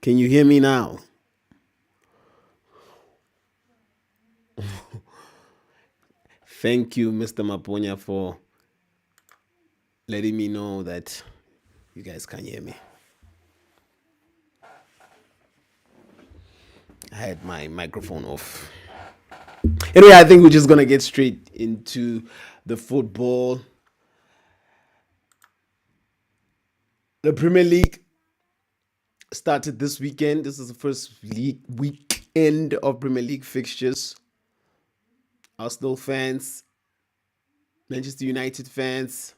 Can you hear me now? Thank you, Mr. Maponya, for letting me know that you guys can hear me. I had my microphone off. Anyway, I think we're just going to get straight into the football. The Premier League started this weekend. This is the first weekend of Premier League fixtures. Arsenal fans, Manchester United fans.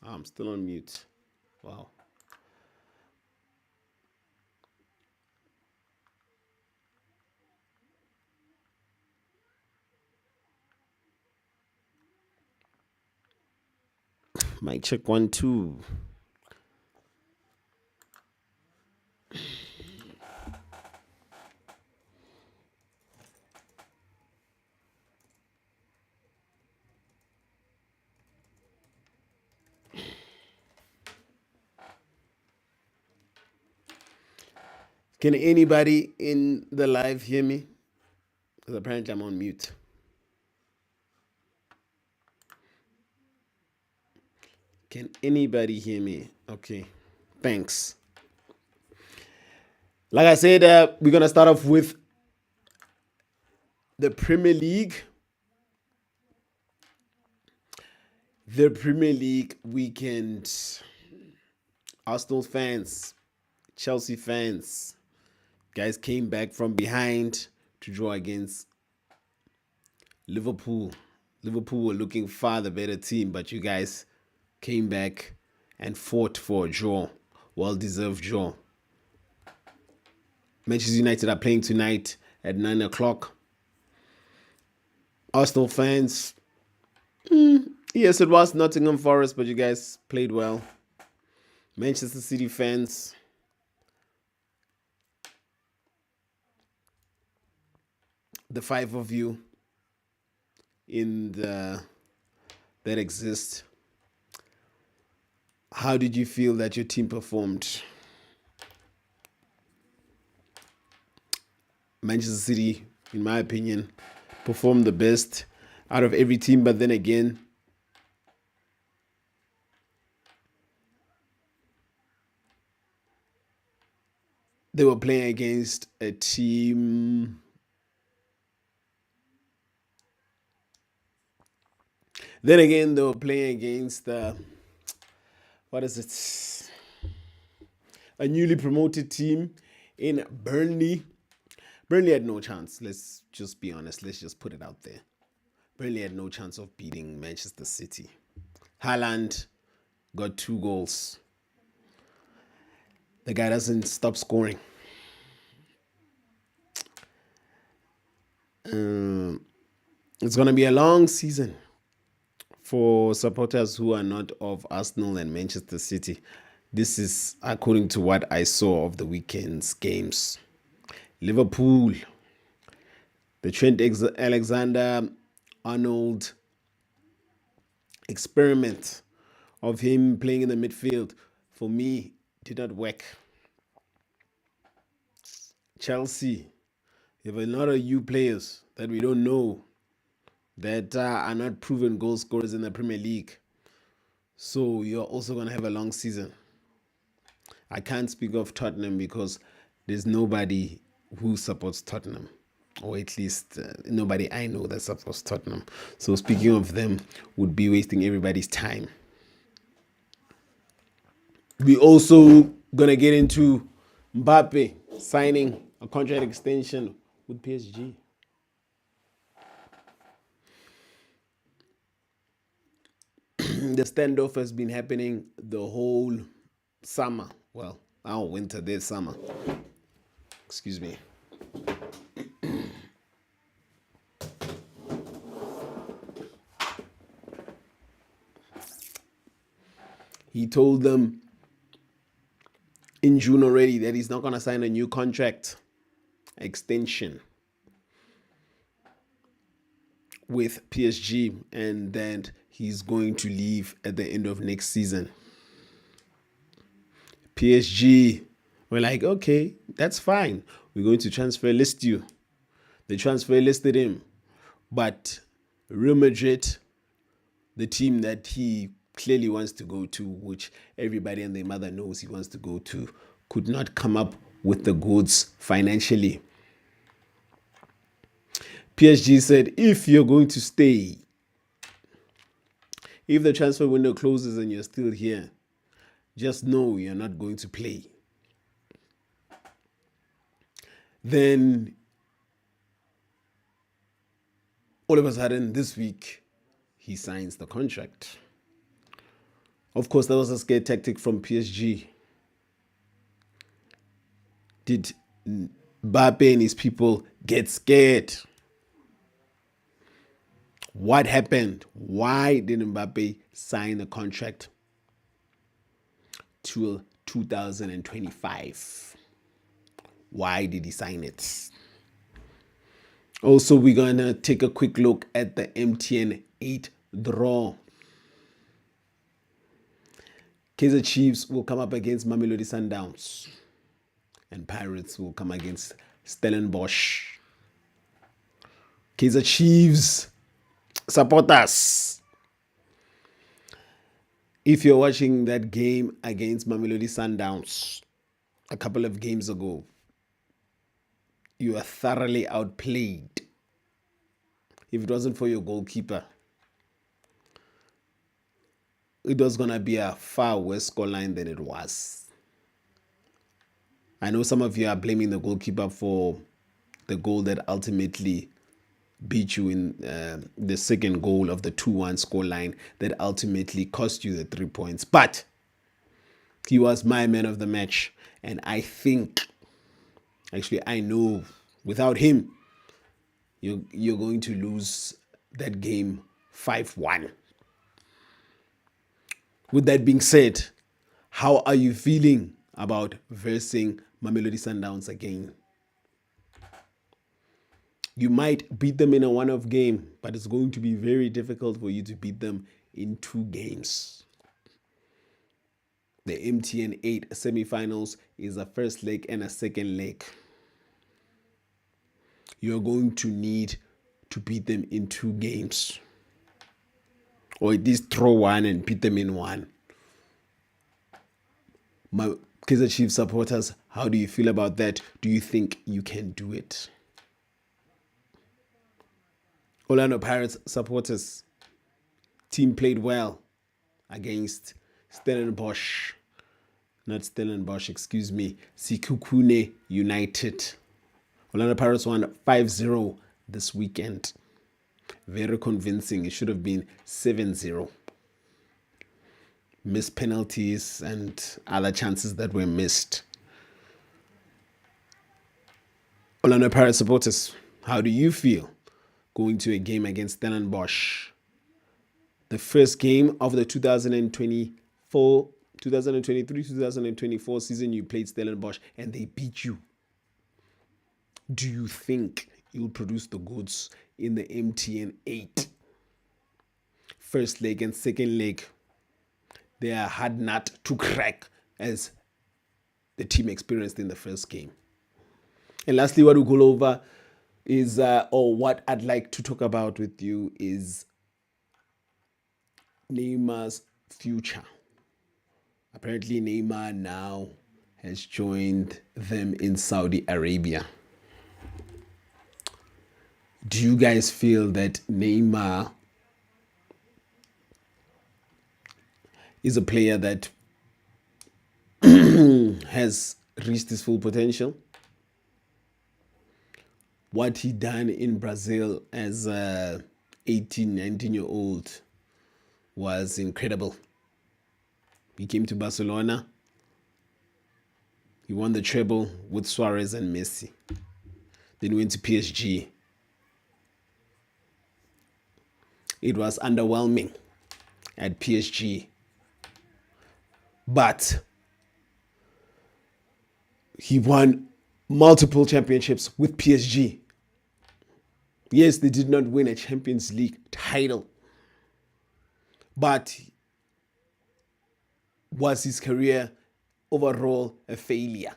I'm still on mute. Wow. Mic check 1, 2. Can anybody in the live hear me? Because apparently I'm on mute. Can anybody hear me? Okay, thanks. Like I said, we're going to start off with the Premier League. The Premier League weekend. Arsenal fans, Chelsea fans, guys came back from behind to draw against Liverpool. Liverpool were looking far the better team, but you guys came back and fought for a draw. Well-deserved draw. Manchester United are playing tonight at 9 o'clock. Arsenal fans, yes, it was Nottingham Forest, but you guys played well. Manchester City fans, the 5 of you that exist, how did you feel that your team performed? Manchester City, in my opinion, performed the best out of every team, but then again, they were playing against a team. Then again, they were playing against what is it? A newly promoted team in Burnley. Burnley had no chance. Let's just be honest. Let's just put it out there. Burnley had no chance of beating Manchester City. Haaland got 2 goals. The guy doesn't stop scoring. It's going to be a long season for supporters who are not of Arsenal and Manchester City. This is according to what I saw of the weekend's games. Liverpool, the Trent Alexander-Arnold experiment of him playing in the midfield, for me, did not work. Chelsea, you have a lot of youth players that we don't know that are not proven goal scorers in the Premier League. So you're also going to have a long season. I can't speak of Tottenham because there's nobody who supports Tottenham, or at least nobody I know that supports Tottenham. So speaking of them would be wasting everybody's time. We also going to get into Mbappe signing a contract extension with PSG. The standoff has been happening the whole summer. Well, our winter, this summer. Excuse me. He told them in June already that he's not going to sign a new contract extension with PSG, and that he's going to leave at the end of next season. PSG were like, okay, that's fine. We're going to transfer list you. They transfer listed him. But Real Madrid, the team that he clearly wants to go to, which everybody and their mother knows he wants to go to, could not come up with the goods financially. PSG said, if you're going to stay, if the transfer window closes and you're still here, just know you're not going to play. Then, all of a sudden, this week, he signs the contract. Of course, that was a scare tactic from PSG. Did Mbappe and his people get scared? What happened? Why did Mbappe sign a contract till 2025? Why did he sign it? Also, we're going to take a quick look at the MTN 8 draw. Kaizer Chiefs will come up against Mamelodi Sundowns. And Pirates will come against Stellenbosch. Kaizer Chiefs, support us. If you're watching that game against Mamelodi Sundowns a couple of games ago, you are thoroughly outplayed. If it wasn't for your goalkeeper, it was going to be a far worse scoreline than it was. I know some of you are blaming the goalkeeper for the goal that ultimately beat you in the second goal of the 2-1 scoreline that ultimately cost you the 3 points. But he was my man of the match. And I think, actually, I know without him, you're going to lose that game 5-1. With that being said, how are you feeling about versing Mamelodi Sundowns again? You might beat them in a one-off game, but it's going to be very difficult for you to beat them in 2 games. The MTN 8 semifinals is a first leg and a second leg. You're going to need to beat them in 2 games. Or at least throw one and beat them in one. My Kaizer Chiefs supporters, how do you feel about that? Do you think you can do it? Orlando Pirates supporters, team played well against Stellenbosch. Not Stellenbosch, excuse me. Sekhukhune United. Orlando Pirates won 5-0 this weekend. Very convincing. It should have been 7-0. Missed penalties and other chances that were missed. Orlando Pirates supporters, how do you feel going to a game against Stellenbosch? The first game of the 2023-2024 season, you played Stellenbosch and they beat you. Do you think you'll produce the goods in the MTN 8? First leg and second leg, they are hard nut to crack as the team experienced in the first game. And lastly, what we'll go over is, or what I'd like to talk about with you is Neymar's future. Apparently, Neymar now has joined them in Saudi Arabia. Do you guys feel that Neymar is a player that has reached his full potential? What he done in Brazil as a 18, 19-year-old was incredible. He came to Barcelona. He won the treble with Suarez and Messi. Then went to PSG. It was underwhelming at PSG. But he won multiple championships with PSG. Yes, they did not win a Champions League title. But was his career overall a failure.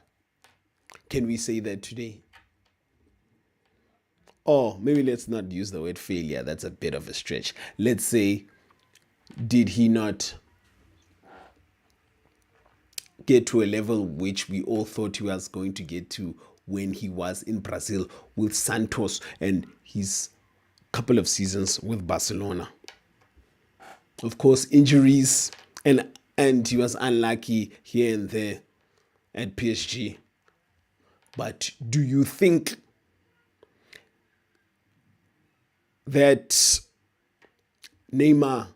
Can we say that today? Or maybe let's not use the word failure. That's a bit of a stretch. Let's say, did he not get to a level which we all thought he was going to get to when he was in Brazil with Santos and his couple of seasons with Barcelona? Of course, injuries and he was unlucky here and there at PSG. But do you think that Neymar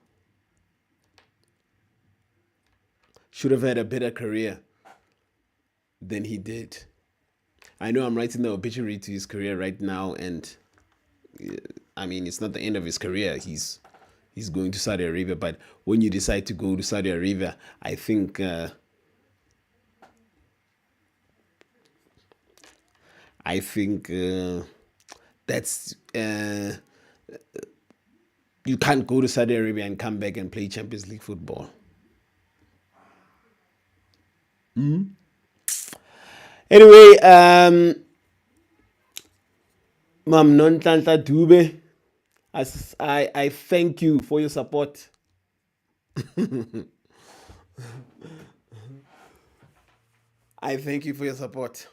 should have had a better career than he did? I know I'm writing the obituary to his career right now, and I mean, it's not the end of his career. He's going to Saudi Arabia, but when you decide to go to Saudi Arabia, I think that's you can't go to Saudi Arabia and come back and play Champions League football. Anyway, Mam Nontanta Dube, I thank you for your support. I thank you for your support.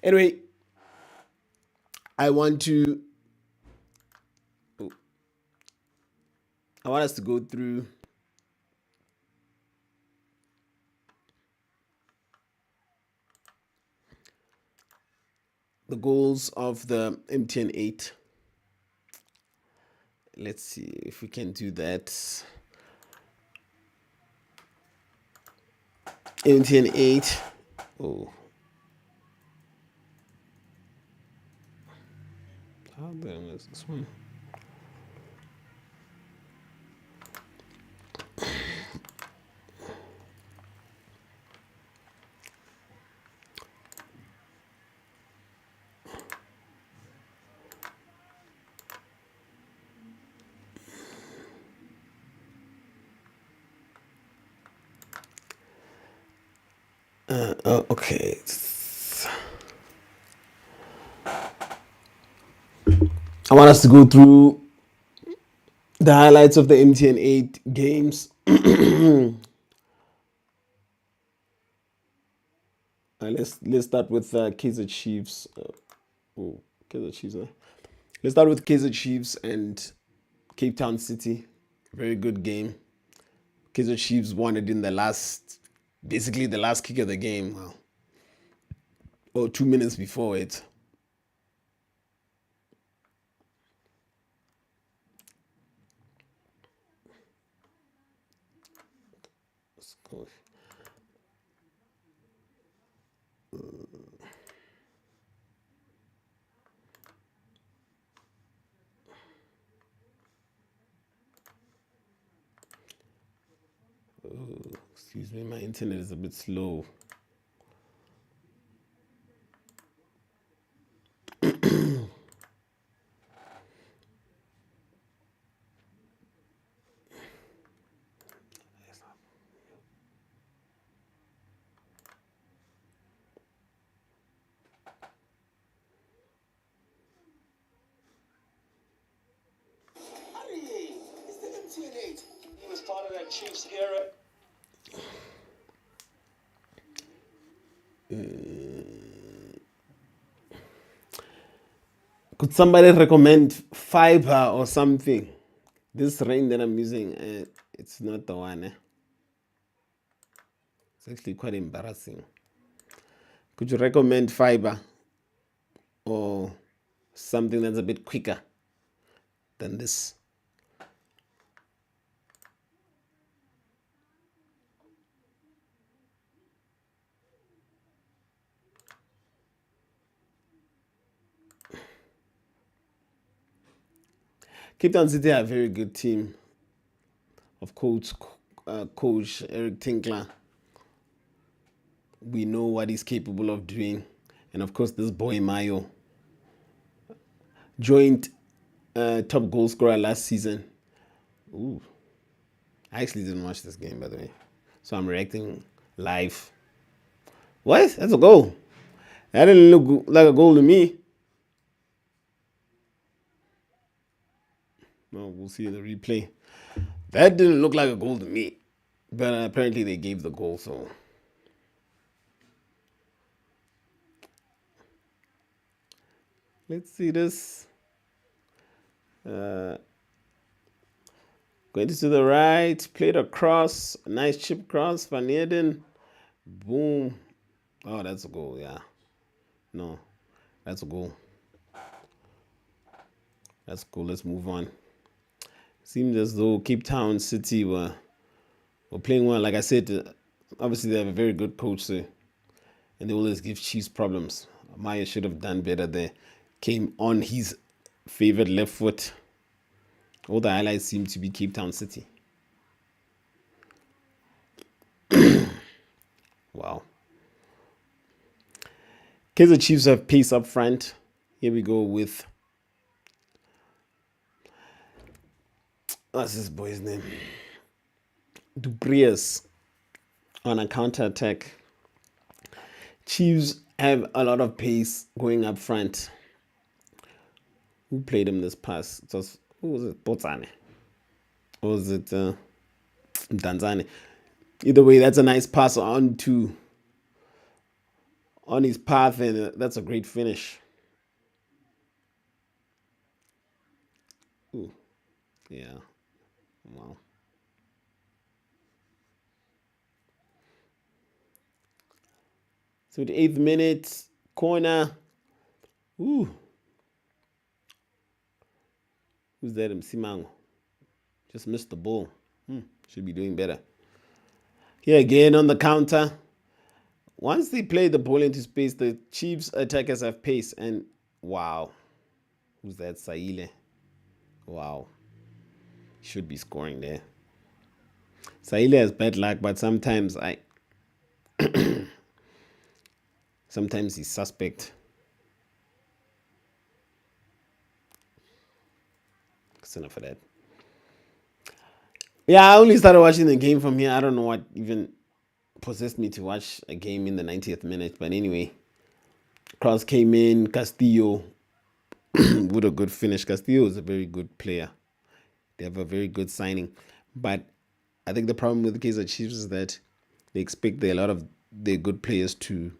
Anyway, I want us to go through the goals of the MTN 8. Let's see if we can do that. MTN 8. Oh. How damn is this one? Okay. I want us to go through the highlights of the MTN 8 games. Let's start with Kaizer Chiefs. Kaizer Chiefs. Let's start with Kaizer Chiefs and Cape Town City. Very good game. Kaizer Chiefs won it in basically the last kick of the game. Well, or 2 minutes before it. Let's go. Excuse me, my internet is a bit slow. It's the MTN 8. He was part of that Chiefs era. Could somebody recommend fiber or something? This rain that I'm using, it's not the one. It's actually quite embarrassing. Could you recommend fiber or something that's a bit quicker than this? Cape Town City are a very good team of coach Eric Tinkler. We know what he's capable of doing. And of course, this boy Mayo joined top goal scorer last season. Ooh. I actually didn't watch this game, by the way. So I'm reacting live. What? That's a goal. That didn't look like a goal to me. No, we'll see the replay. That didn't look like a goal to me. But apparently they gave the goal, so. Let's see this. Going to the right, played across, nice chip cross, Van Eden. Boom. Oh, that's a goal, yeah. No, that's a goal. That's cool. Let's move on. Seems as though Cape Town City were playing well. Like I said, obviously they have a very good coach, so, and they always give Chiefs problems. Maya should have done better there. Came on his favorite left foot. All the highlights seem to be Cape Town City. Wow. Kaizer Chiefs have pace up front. Here we go with, what's this boy's name? Duprius on a counter attack. Chiefs have a lot of pace going up front. Who played him this pass? It was, who was it? Botsane. Or was it Danzane? Either way, that's a nice pass on his path, and that's a great finish. Ooh, yeah. Wow. So the 8th minute, corner. Ooh. Who's that? Msimango. Just missed the ball. Should be doing better. Here again on the counter. Once they play the ball into space, the Chiefs attackers have pace. And wow. Who's that? Saile. Wow. Should be scoring there. Saile has bad luck, but sometimes sometimes he's suspect. That's enough of that. Yeah, I only started watching the game from here. I don't know what even possessed me to watch a game in the 90th minute. But anyway, Cross came in. Castillo with a good finish. Castillo is a very good player. They have a very good signing. But I think the problem with the Kaizer Chiefs is that they expect a lot of their good players to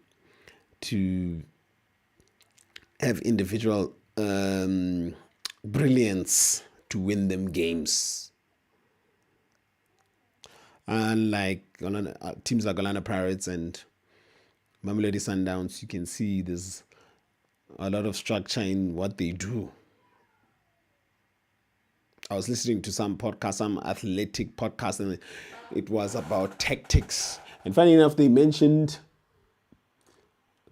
have individual brilliance to win them games. Unlike teams like Orlando Pirates and Mamelodi Sundowns, you can see there's a lot of structure in what they do. I was listening to some podcast, some athletic podcast, and it was about tactics. And funny enough, they mentioned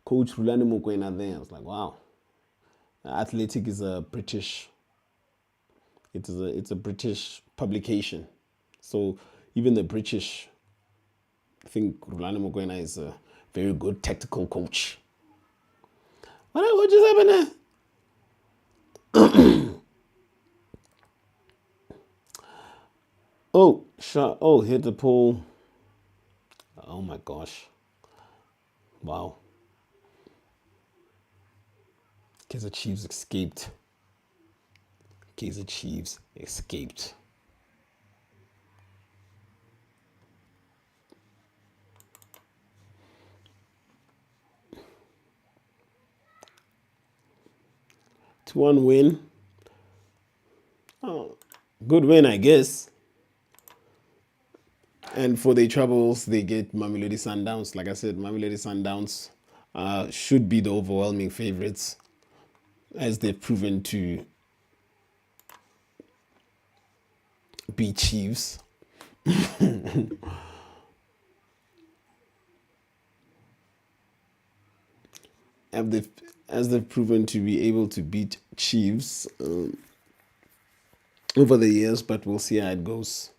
Coach Rulani Mokoena there. I was like, wow. Athletic is a British. It's a British publication. So even the British think Rulani Mokoena is a very good tactical coach. What just happened there? Oh, shot. Oh, hit the pole. Oh my gosh. Wow. Kaizer Chiefs escaped. Kaizer Chiefs escaped. It's 1 win. Oh, good win, I guess. And for their troubles, they get Mamelodi Sundowns. Like I said, Mamelodi Sundowns should be the overwhelming favorites, as they've proven to be Chiefs. As they've proven to be able to beat Chiefs over the years, but we'll see how it goes.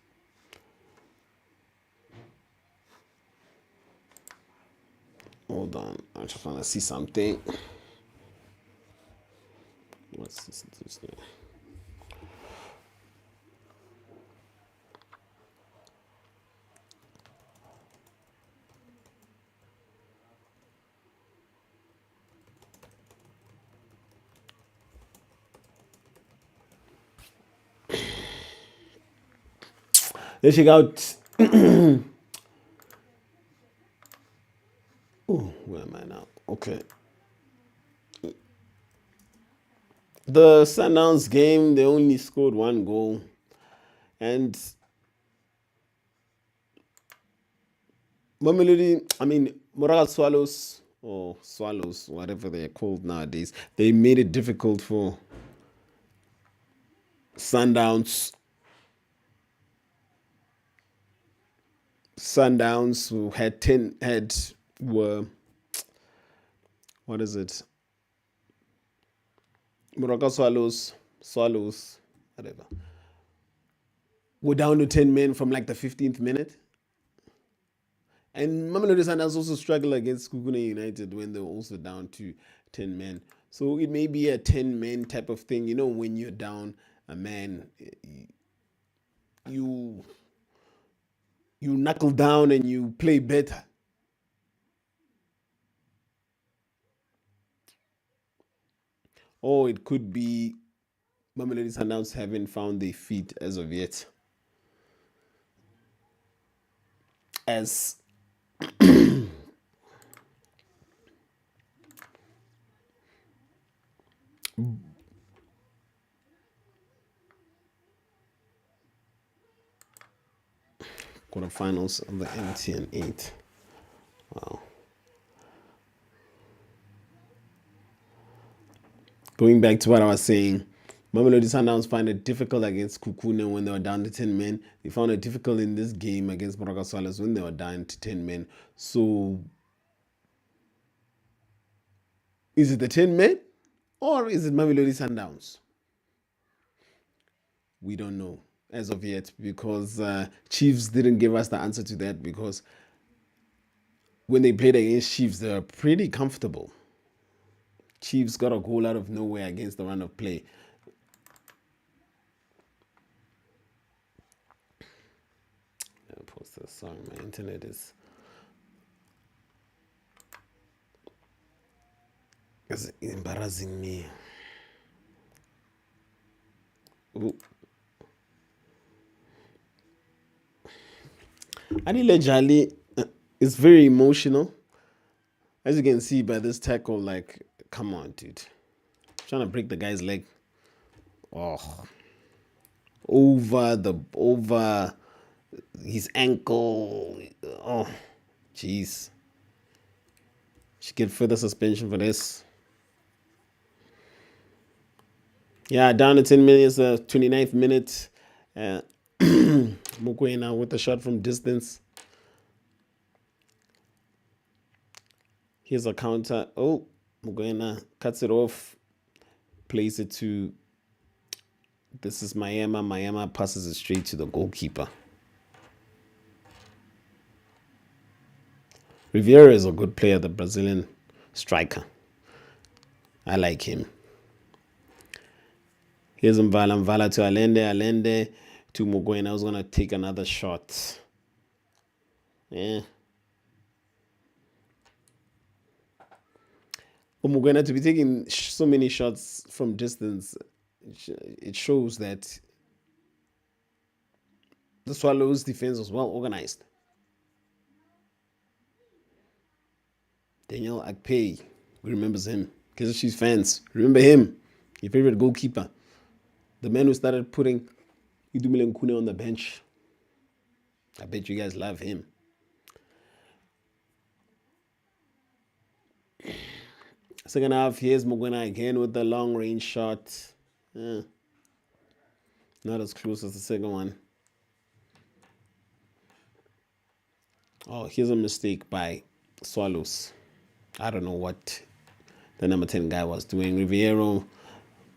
Hold on, I just want to see something. What's this thing? Let's check out. Oh, where am I now? Okay. The Sundowns game, they only scored one goal. And Moraga Swallows, or Swallows, whatever they're called nowadays, they made it difficult for Sundowns. Sundowns who were, what is it? Moraga Swallows, whatever. We're down to 10 men from like the 15th minute. And Mamelodi Sundowns also struggled against Kukune United when they were also down to 10 men. So it may be a 10 men type of thing. You know, when you're down a man, you knuckle down and you play better. Or it could be Mamelodi Sundowns haven't found their feet as of yet. As quarterfinals of the MTN 8. Wow. Going back to what I was saying, Mamelodi Sundowns find it difficult against Kukune when they were down to 10 men. They found it difficult in this game against Moraga Swallows when they were down to 10 men. So, is it the 10 men or is it Mamelodi Sundowns? We don't know as of yet because Chiefs didn't give us the answer to that, because when they played against Chiefs, they were pretty comfortable. Chiefs got a goal out of nowhere against the run of play. I'll post this. Sorry, my internet is embarrassing me. Ooh. Anile Jali is very emotional. As you can see by this tackle, like, come on, dude. Trying to break the guy's leg. Oh. Over his ankle. Oh, jeez. Should get further suspension for this. Yeah, down to 10 minutes, 29th minute. Mokoena with a shot from distance. Here's a counter. Oh, Mokoena cuts it off. Plays it to... This is Mayema. Mayema passes it straight to the goalkeeper. Riviera is a good player, the Brazilian striker. I like him. Here's Mvala to Allende to Mogoena. I was going to take another shot. Yeah. Mogoena to be taking so many shots from distance, it shows that the Swallows' defense was well organized. Daniel Akpay, who remembers him? Kaizer Chiefs fans, remember him? Your favorite goalkeeper. The man who started putting Idumile Nkune on the bench. I bet you guys love him. Second half, here's Mogoena again with the long range shot. Not as close as the second one. Oh, here's a mistake by Swallows. I don't know what the number 10 guy was doing. Riviero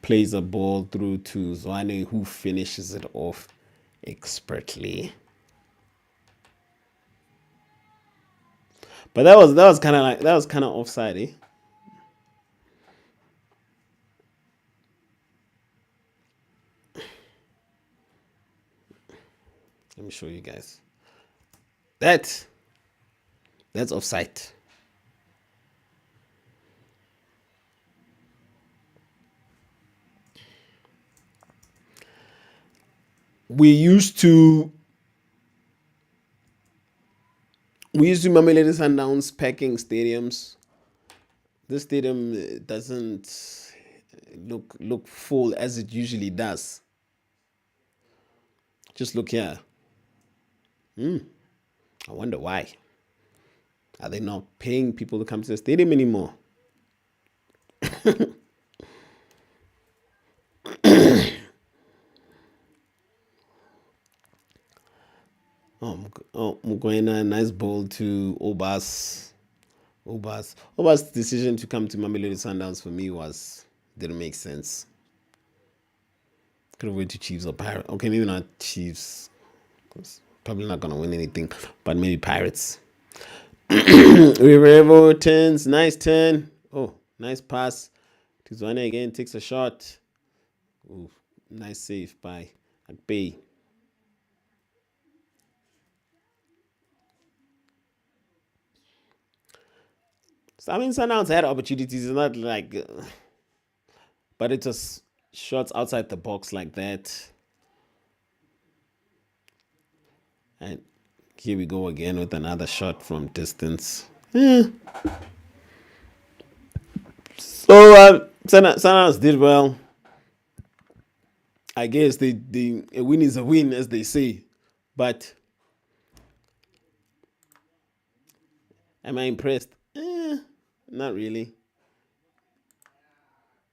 plays the ball through to Zwane, who finishes it off expertly. But that was kind of offside, eh? Let me show you guys. That's offside. We used to We used to Mamelodi Sundowns packing stadiums. This stadium doesn't look full as it usually does. Just look here. I wonder why. Are they not paying people to come to the stadium anymore? Mugwena, nice ball to Obas. Obas' decision to come to Mamelodi Sundowns for me didn't make sense. Could have went to Chiefs or Pirates. Okay, maybe not Chiefs. Probably not gonna win anything, but maybe Pirates. Rivero turns, nice turn. Oh, nice pass. Tizwane again takes a shot. Ooh, nice save by Akpei. So, I mean, Sundowns had opportunities. It's not like, but it was shots outside the box like that. And here we go again with another shot from distance. So Sundowns did well. I guess a win is a win, as they say. But am I impressed? Not really.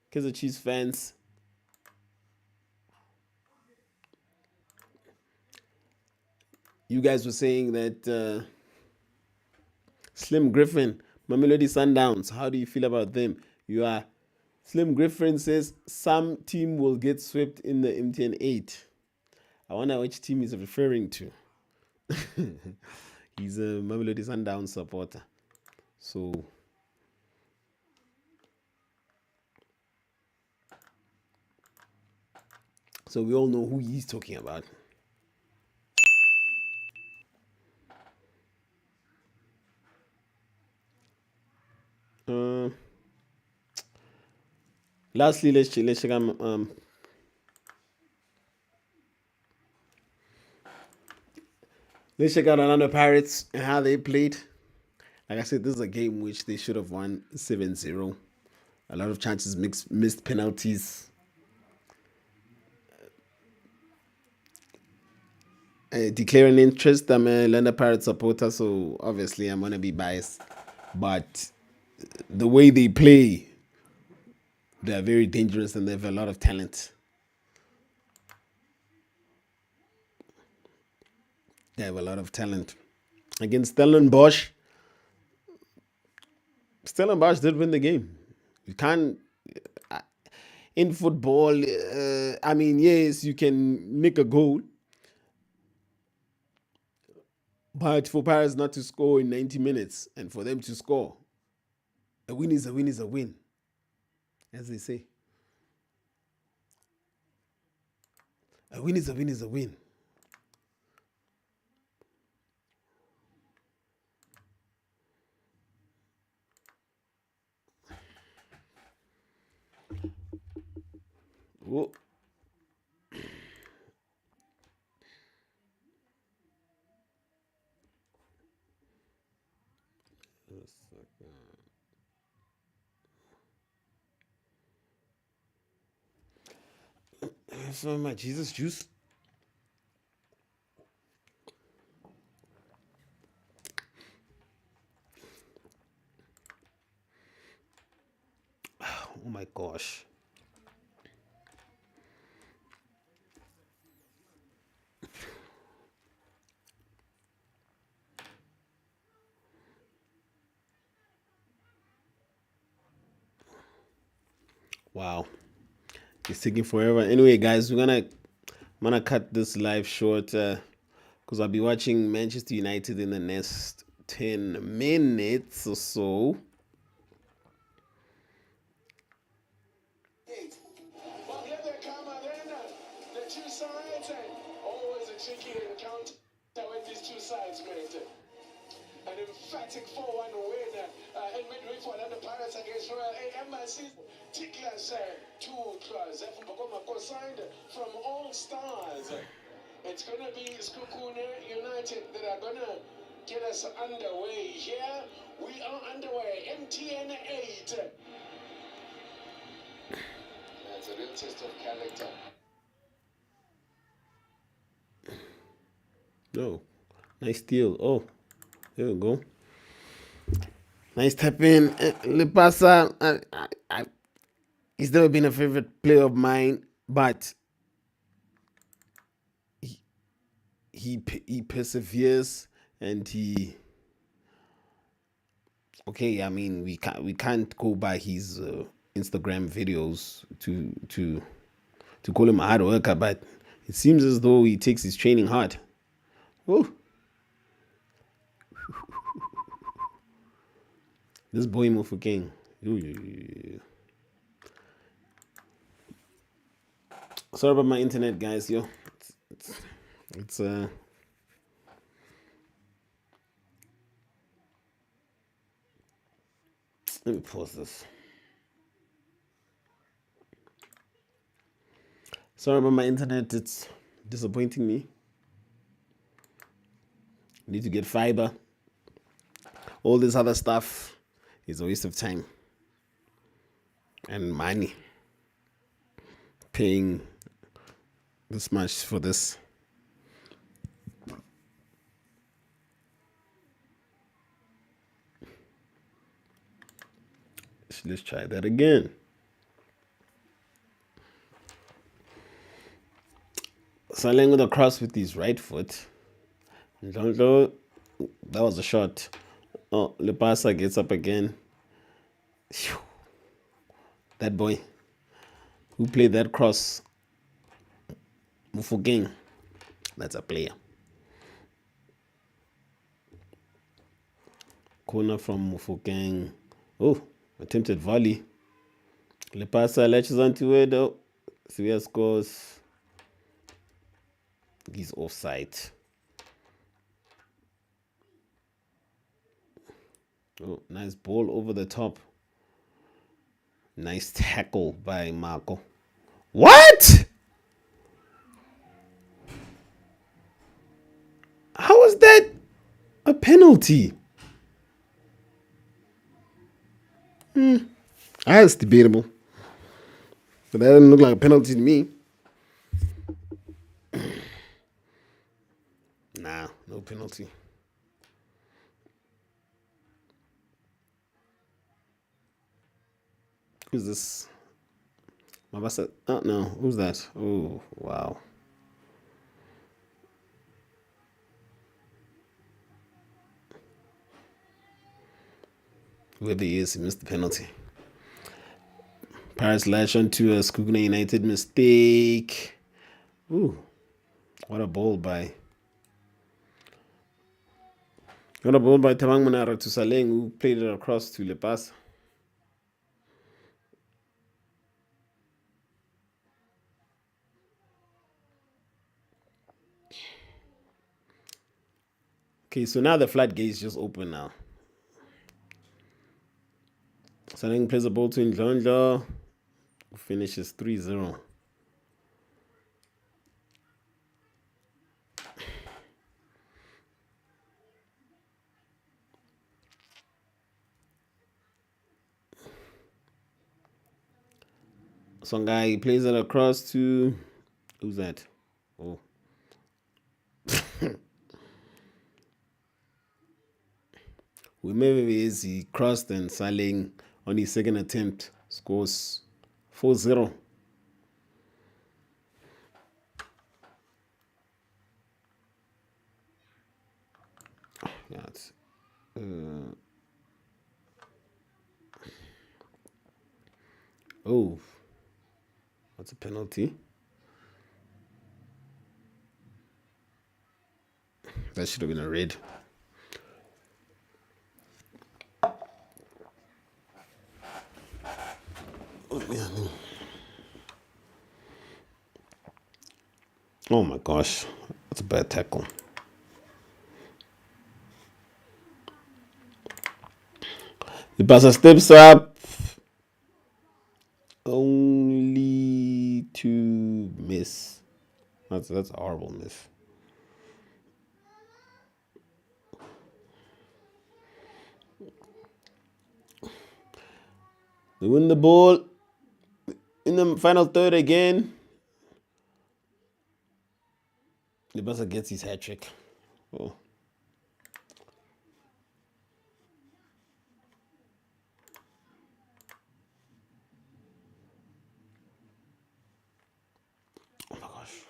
Because of Chiefs fans. You guys were saying that Slim Griffin, Mamelodi Sundowns, how do you feel about them? Slim Griffin says some team will get swept in the MTN 8. I wonder which team he's referring to. He's a Mamelodi Sundowns supporter. So we all know who he's talking about. Lastly, let's check out let's check out Orlando Pirates and how they played. Like I said, this is a game which they should have won 7-0. A lot of chances, missed penalties. Declaring interest, I'm a Orlando Pirates supporter, so obviously I'm going to be biased. But the way they play, they're very dangerous and they have a lot of talent. They have a lot of talent. Against Stellenbosch did win the game. You can't. In football, I mean, yes, you can make a goal. But for Paris not to score in 90 minutes and for them to score, a win is a win is a win, as they say. A win is a win is a win. Whoa. Some of my Jesus juice. Oh my gosh. Wow. It's taking forever. Anyway, guys, I'm gonna cut this live short because I'll be watching Manchester United in the next 10 minutes or so. Well, here they come then. The two sides. Always a tricky encounter with these two sides, mate. An emphatic 4-1 win in midweek for Orlando Pirates against Royal Embassy. Ticklers, two clubs signed from All Stars. It's going to be Skukune United that are going to get us underway here. We are underway. MTN 8. That's a real test of character. No. Nice steal. Oh, there we go. Nice tap in. Lepasa, he's never been a favorite player of mine, but he perseveres and he. Okay, I mean we can't go by his Instagram videos to call him a hard worker, but it seems as though he takes his training hard. Oh, this boy Mofokeng. Sorry about my internet, guys. Yo, it's let me pause this. Sorry about my internet. It's disappointing me. Need to get fiber. All this other stuff is a waste of time and money. Paying this much for this. Let's try that again. Saling with a cross with his right foot. That was a shot. Oh, Lepasa gets up again. That boy who played that cross, Mufogeng, that's a player. Corner from Mufogeng. Oh, attempted volley. Lepasa latches onto it though. Sevilla scores. He's offside. Oh, nice ball over the top. Nice tackle by Marco. What? How is that a penalty? That's debatable. But that didn't look like a penalty to me. Nah, no penalty. Who's this? Mabasa? Oh, no. Who's that? Oh, wow. Whoever he is, he missed the penalty. Paris latch onto a Skugna United mistake. Ooh, what a ball by. What a ball by Tamang Manara to Saleng, who played it across to Lepas. Okay, so now the floodgates just open now. Saleng plays the ball to Ndlondlo, who finishes 3-0. Songai plays it across to. Who's that? Oh. Whoever it is, he crossed and Saleng on his second attempt scores 4-0. Yeah, it's, oh, that's a penalty. That should have been a red. Oh my gosh, that's a bad tackle. The passer steps up only to miss. That's a horrible miss. They win the ball in the final third again. The Barca gets his hat trick. Oh. Oh my gosh.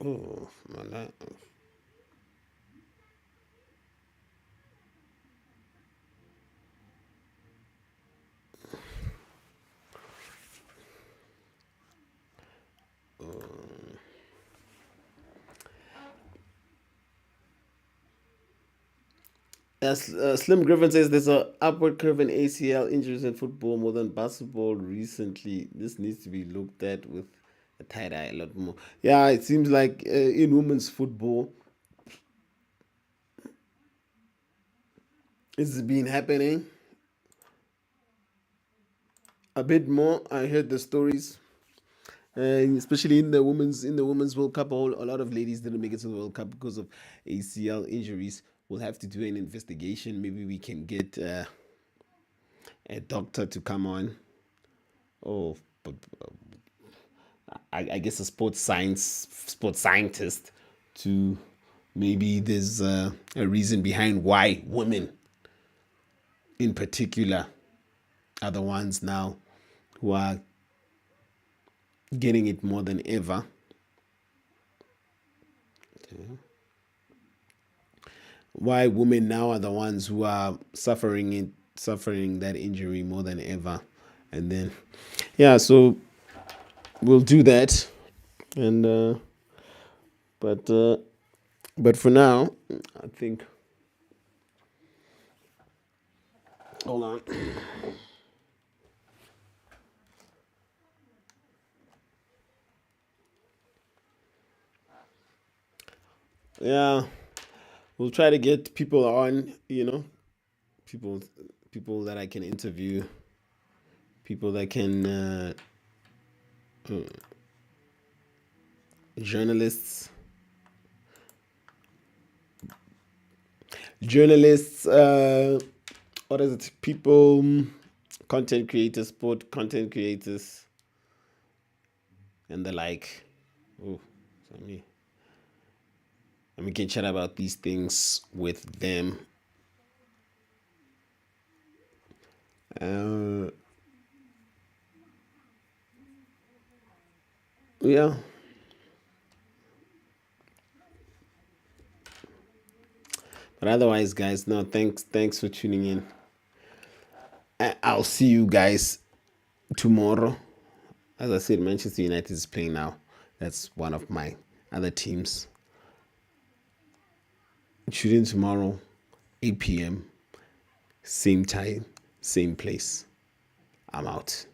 Oh, man. As Slim Griffin says, there's an upward curve in ACL injuries in football more than basketball recently. This needs to be looked at with a tight eye a lot more. Yeah, it seems like in women's football, it's been happening a bit more. I heard the stories, especially in the women's World Cup. A lot of ladies didn't make it to the World Cup because of ACL injuries. We'll have to do an investigation. Maybe we can get a doctor to come on. Oh, but I guess a sports scientist to maybe there's a reason behind why women in particular are the ones now who are getting it more than ever. Okay. Why women now are the ones who are suffering that injury more than ever. And then yeah, so we'll do that. And but for now, I think hold on. Yeah, we'll try to get people on, people people that I can interview, people that can journalists, journalists, what is it? People, content creators, sport content creators, and the like. Oh, so me. And we can chat about these things with them. Uh, yeah. But otherwise, guys, no, thanks for tuning in. I'll see you guys tomorrow. As I said, Manchester United is playing now. That's one of my other teams. Tune in tomorrow, 8 p.m. Same time, same place. I'm out.